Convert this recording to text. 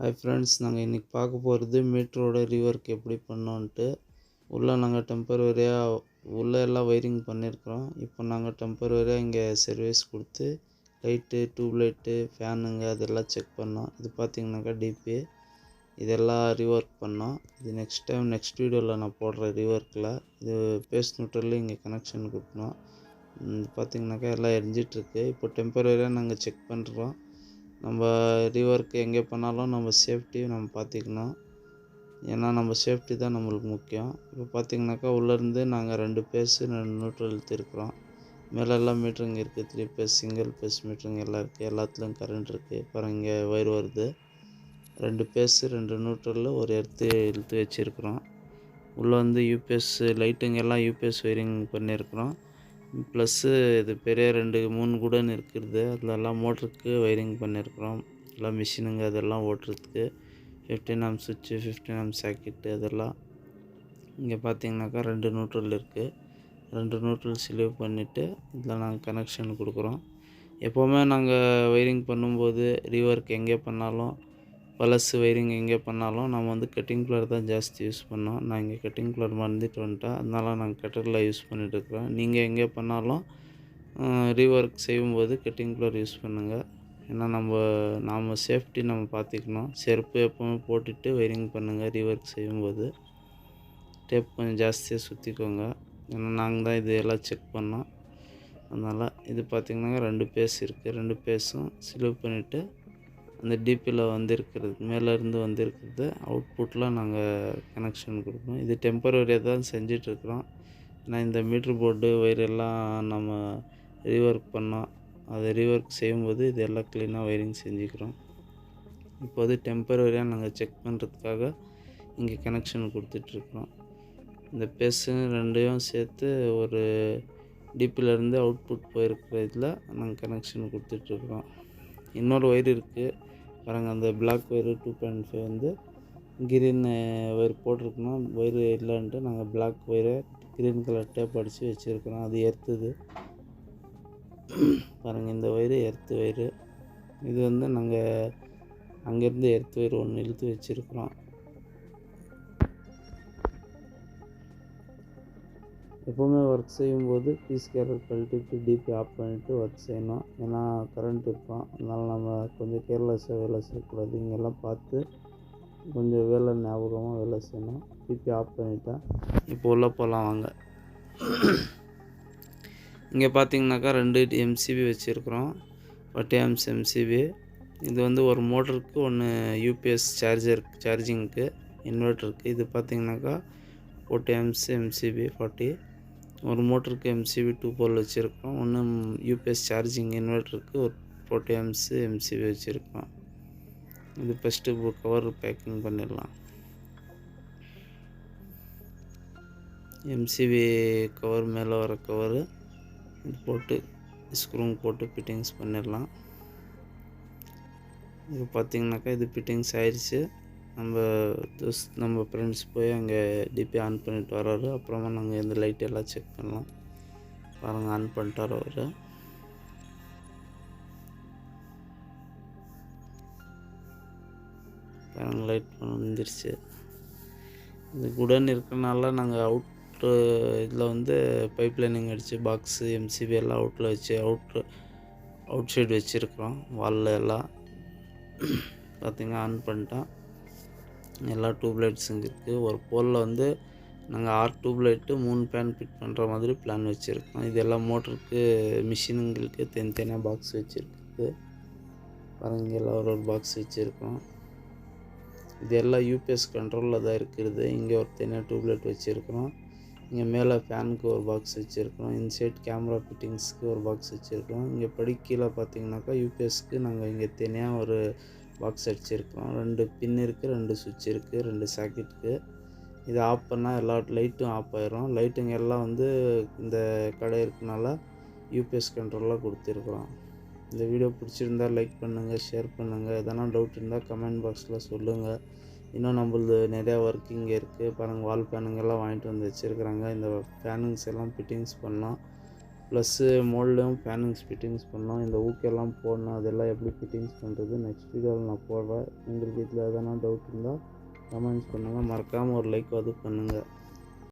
Hi friends, நாங்கள் இன்றைக்கி பார்க்க போகிறது மீட்டரோட ரீவொர்க் எப்படி பண்ணோன்ட்டு. உள்ளே நாங்கள் டெம்பரவரியாக உள்ளே எல்லாம் ஒயரிங் பண்ணியிருக்கிறோம். இப்போ நாங்கள் டெம்பரவரியாக இங்கே சர்வீஸ் கொடுத்து லைட்டு, டியூப்லைட்டு, ஃபேனுங்க அதெல்லாம் செக் பண்ணோம். இது பார்த்திங்கனாக்கா டிபி இதெல்லாம் ரீவொர்க் பண்ணோம். இது நெக்ஸ்ட் வீடியோவில் நான் போடுற ரீவொர்க்கில் இது பேஸ் நியூட்ரலில் இங்கே கனெக்ஷன் கொடுக்கணும். பார்த்திங்கனாக்கா எல்லாம் எரிஞ்சிட்ருக்கு. இப்போ டெம்பரவரியாக நாங்கள் செக் பண்ணுறோம். நம்ம ரீவொர்க் எங்கே பண்ணாலும் நம்ம சேஃப்டி நம்ம பார்த்துக்கணும். ஏன்னா நம்ம சேஃப்டி தான் நம்மளுக்கு முக்கியம். இப்போ பார்த்திங்கனாக்கா உள்ளேருந்து நாங்கள் 2 பேஸு 2 நியூட்ரல் இழுத்துருக்குறோம். மேலெல்லாம் மீட்டருங்க இருக்குது. 3 பேஸ் சிங்கிள் பேஸ் மீட்டருங்க எல்லாம் இருக்குது. எல்லாத்துலேயும் கரண்ட் இருக்குது. அப்புறம் இங்கே ஒயர் வருது. 2 பேஸு 2 நியூட்ரலில் ஒரு இழுத்து வச்சுருக்குறோம். உள்ளே வந்து யூபிஎஸ் லைட்டுங்க எல்லாம் யூபிஎஸ் ஒயரிங் பண்ணியிருக்கிறோம். ப்ளஸ்ஸு இது பெரிய 3 குடன் இருக்கிறது. அதிலெல்லாம் மோட்டருக்கு ஒயரிங் பண்ணியிருக்கிறோம். எல்லாம் மிஷினுங்க அதெல்லாம் ஓட்டுறதுக்கு 15 ஆம்ப் சுவிட்சு, 15 ஆம்ப் சாக்கெட்டு அதெல்லாம். இங்கே பார்த்தீங்கன்னாக்கா 2 நியூட்ரல் இருக்குது. 2 நியூட்ரல் சிலிவ் பண்ணிவிட்டு இதில் நாங்கள் கனெக்ஷன் கொடுக்குறோம். எப்போவுமே நாங்கள் ஒயரிங் பண்ணும்போது ரீவொர்க் எங்கே பண்ணாலும் பழசு ஒயரிங் எங்கே பண்ணாலும் நம்ம வந்து கட்டிங் ப்ளர் தான் ஜாஸ்தி யூஸ் பண்ணோம். நான் இங்கே கட்டிங் ப்ளர் மறந்துட்டு வந்துட்டேன். அதனால நாங்கள் கட்டரில் யூஸ் பண்ணிகிட்ருக்குறோம். நீங்கள் எங்கே பண்ணாலும் ரீவொர்க் செய்யும்போது கட்டிங் ப்ளர் யூஸ் பண்ணுங்கள். ஏன்னா நம்ம சேஃப்டி நம்ம பார்த்துக்கணும். செருப்பு எப்போவுமே போட்டுட்டு ஒயரிங் பண்ணுங்கள். ரீவொர்க் செய்யும்போது டேப் கொஞ்சம் ஜாஸ்தியாக சுற்றிக்கோங்க. ஏன்னா நாங்கள் தான் இது எல்லாம் செக் பண்ணோம். அதனால் இது பார்த்திங்கனாக்கா 2 பேஸ் இருக்குது. 2 பேஸும் சிலிவ் பண்ணிவிட்டு அந்த டிபியில் வந்திருக்கிறது மேலேருந்து வந்திருக்கிறது அவுட்புட்டில் நாங்கள் கனெக்ஷன் கொடுக்கணும். இது டெம்பரரியாக தான் செஞ்சிட்ருக்குறோம். ஏன்னா இந்த மீட்ரு போர்டு ஒயரெல்லாம் நம்ம ரீவொர்க் பண்ணோம். அதை ரீவொர்க் செய்யும்போது இதெல்லாம் க்ளீனாக ஒயரிங் செஞ்சுக்கிறோம். இப்போது டெம்பரரியாக நாங்கள் செக் பண்ணுறதுக்காக இங்கே கனெக்ஷன் கொடுத்துட்ருக்குறோம். இந்த பேஸு 2யும் சேர்த்து ஒரு டிபியிலேருந்து அவுட்புட் போயிருக்கிற இதில் நாங்கள் கனெக்ஷன் கொடுத்துட்ருக்குறோம். இன்னொரு ஒயர் இருக்குது பாருங்கள். அந்த பிளாக் ஒயரு 2.5 வந்து கிரீன் ஒயர் போட்டிருக்கணும். ஒயரு இல்லைன்ட்டு நாங்கள் பிளாக் ஒயரை க்ரீன் கலர் டேப் அடித்து வச்சுருக்கிறோம். அது எர்த்துது பாருங்கள். இந்த ஒயரு எர்த்து ஒயரு. இது வந்து நாங்கள் அங்கேருந்து எர்த்து ஒயர் ஒன்று இழுத்து வச்சுருக்குறோம். எப்போவுமே ஒர்க் செய்யும்போது பீஸ் கேரட் கழட்டிட்டு டிபி ஆஃப் பண்ணிவிட்டு ஒர்க் செய்யணும். ஏன்னா கரண்ட் இருக்கும். அதனால் நம்ம கொஞ்சம் கேர்லெஸ்ஸாக வேலை செய்யக்கூடாது. இங்கெல்லாம் பார்த்து கொஞ்சம் வேலை ஞாபகமாக வேலை செய்யணும். டிபி ஆஃப் பண்ணிட்டேன். இப்போ உள்ளே போகலாம் வாங்க. இங்கே பார்த்தீங்கன்னாக்கா 2 எம்சிபி வச்சுருக்குறோம். 40 ஆம்ப்ஸ் எம்சிபி. இது வந்து ஒரு மோட்டருக்கு, ஒன்று யூபிஎஸ் சார்ஜிங்க்கு, இன்வெர்ட்டருக்கு. இது பார்த்திங்கனாக்கா 40 ஆம்ப்ஸ் எம்சிபி 40. ஒரு மோட்டருக்கு எம்சிபி 2 போல் வச்சுருக்கோம். ஒன்று யூபிஎஸ் சார்ஜிங் இன்வெர்ட்டருக்கு ஒரு 40 ஆம்ப்ஸ் எம்சிபி வச்சுருக்கோம். இது ஃபஸ்ட்டு கவர் பேக்கிங் பண்ணிடலாம். எம்சிபி கவர் மேலே வர கவரு இது போட்டு ஸ்க்ரூங் போட்டு ஃபிட்டிங்ஸ் பண்ணிடலாம். இது பார்த்திங்கனாக்கா இது ஃபிட்டிங்ஸ் ஆயிடுச்சு. நம்ம ஃப்ரெண்ட்ஸ் போய் அங்கே டிபி ஆன் பண்ணிட்டு வர்றாரு. அப்புறமா நாங்கள் இந்த லைட் எல்லாம் செக் பண்ணலாம். பாருங்கள், ஆன் பண்ணிட்டார் அவர். பாருங்கள், லைட் வந்துருச்சு. இது குடன் இருக்கிறனால நாங்கள் அவுட்ரு இதில் வந்து பைப் லைனிங் அடித்து பாக்ஸு எம்சிபி எல்லாம் அவுட்டில் வச்சு அவுட் சைடு வச்சுருக்குறோம். வாலில் எல்லாம் பார்த்திங்க ஆன் பண்ணிட்டோம். எல்லா டியூப்லைட்ஸுங்க இருக்குது. ஒரு போலில் வந்து நாங்கள் 6 டியூப்லைட்டு 3 ஃபேன் ஃபிட் பண்ணுற மாதிரி பிளான் வச்சுருக்கோம். இதெல்லாம் மோட்டருக்கு மிஷினுங்களுக்கு தனித்தனியாக பாக்ஸ் வச்சுருக்குது. பாருங்க, எல்லாம் ஒரு பாக்ஸ் வச்சுருக்கோம். இது எல்லாம் யூபிஎஸ் கண்ட்ரோலில் தான் இருக்கிறது. இங்கே ஒரு தனியாக டியூப்லைட் வச்சுருக்கிறோம். இங்கே மேலே ஃபேனுக்கு ஒரு பாக்ஸ் வச்சுருக்கிறோம். இன்சைட் கேமரா ஃபிட்டிங்ஸ்க்கு ஒரு பாக்ஸ் வச்சுருக்கிறோம். இங்கே கீழே பார்த்தீங்கன்னாக்கா யூபிஎஸ்க்கு நாங்கள் இங்கே தனியாக ஒரு பாக்ஸ் அடிச்சிருக்கிறோம். 2 பின் இருக்குது, 2 சுவிட்ச் இருக்குது, 2 சாக்கெட்டுக்கு. இதை ஆஃப் பண்ணால் எல்லா லைட்டும் ஆஃப் ஆயிரும். லைட்டுங்க எல்லாம் வந்து இந்த கடை இருக்கனால யூபிஎஸ் கண்ட்ரோலாக கொடுத்துருக்குறோம். இந்த வீடியோ பிடிச்சிருந்தால் லைக் பண்ணுங்கள், ஷேர் பண்ணுங்கள். எதனா டவுட் இருந்தால் கமெண்ட் பாக்ஸில் சொல்லுங்கள். இன்னும் நம்மளது நிறையா ஒர்க்கிங் இருக்குது. பாருங்கள், வால் ஃபேனுங்கெல்லாம் வாங்கிட்டு வந்து வச்சுருக்குறாங்க. இந்த ஃபேனுங்ஸ் எல்லாம் ஃபிட்டிங்ஸ் பண்ணோம். ப்ளஸ்ஸு மோல்டும் ஃபேனிங்ஸ் ஃபிட்டிங்ஸ் பண்ணோம். இந்த ஊக்கெல்லாம் போடணும், அதெல்லாம் எப்படி ஃபிட்டிங்ஸ் பண்ணுறது நெக்ஸ்ட் வீடியோவில் நான் போடுறேன். உங்களுக்கு இதில் எதனா டவுட் இருந்தால் கமெண்ட்ஸ் பண்ணுங்கள். மறக்காமல் ஒரு லைக் அது பண்ணுங்கள்.